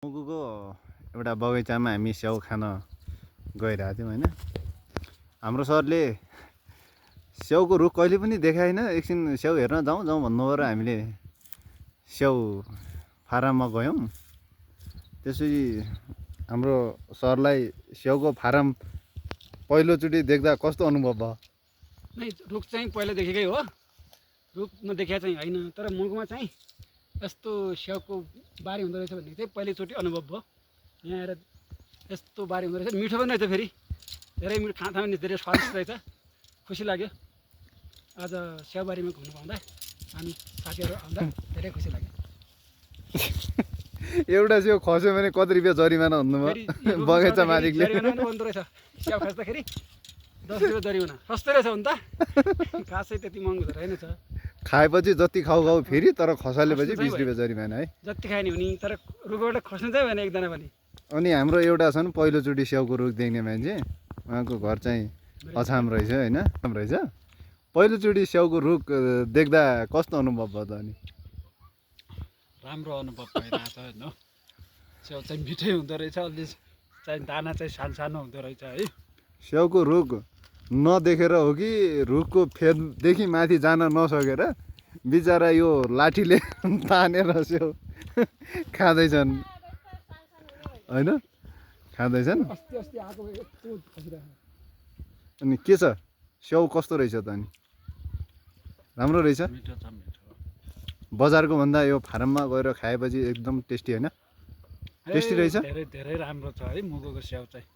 मुगुको एउटा बगैँचामा हामी स्याउ खान गइरहेको थियौँ होइन। हाम्रो सरले स्याउको रुख कहिले पनि देखाएन, एकछिन स्याउ हेर्न जाउँ जाउँ भन्नुभयो र हामीले स्याउ फारममा गयौँ। त्यसपछि हाम्रो सरलाई स्याउको फारम पहिलोचोटि देख्दा कस्तो अनुभव भयो? नै रुख चाहिँ पहिला देखेकै हो, रुखमा देखा चाहिँ होइन, तर मुलुकमा चाहिँ यस्तो स्याउको बारी हुँदो रहेछ भन्ने चाहिँ पहिलोचोटि अनुभव भयो। यहाँ आएर यस्तो बारी हुँदो रहेछ, मिठो पनि रहेछ, फेरि धेरै मिठो, खाना पनि धेरै स्वादिष्ट रहेछ, खुसी लाग्यो। आज स्याउबारीमा घुम्नु पाउँदा हामी साथीहरू आउँदा धेरै खुसी लाग्यो। एउटा स्याउ खस्यो भने कति रुपियाँ जरिमाना हुनुभयो बगैँचा मालिकले? जरिमाना पनि बन्दो रहेछ, स्याउ खस्दाखेरि 10 रुपियाँ जरिमाना। सस्तै रहेछ हुन त, खासै त्यति महँगो त रहेनछ। खाएपछि जति खाऊ खाऊ फेरि, तर खसालेपछि 20 रुपियाँ जरिमाना है। जति खायो नि हुने, तर रुखबाट खस्नु चाहिँ भएन एकजना पनि। अनि हाम्रो एउटा छ नि पहिलोचोटि स्याउको रुख देख्ने मान्छे, उहाँको घर चाहिँ अछाम रहेछ होइन, रहेछ। पहिलोचोटि स्याउको रुख देख्दा कस्तो अनुभव भयो त? अनि राम्रो अनुभव भइरहेछ होइन, स्याउ चाहिँ मिठै हुँदो रहेछ, अलि चाहिँ दाना चाहिँ सानो सानो हुँदो रहेछ है। स्याउको रुख नदेखेर हो कि रुखको फेददेखि माथि जान नसकेर बिचरा यो लाठीले तानेर स्याउ खाँदैछन् होइन, खाँदैछन्। अनि के छ स्याउ कस्तो रहेछ त? अनि राम्रो रहेछ, मिठो छ, मिठो। बजारको भन्दा यो फारममा गएर खाएपछि एकदम टेस्टी होइन? टेस्टी रहेछ, धेरै धेरै राम्रो छ है मुगुको स्याउ चाहिँ।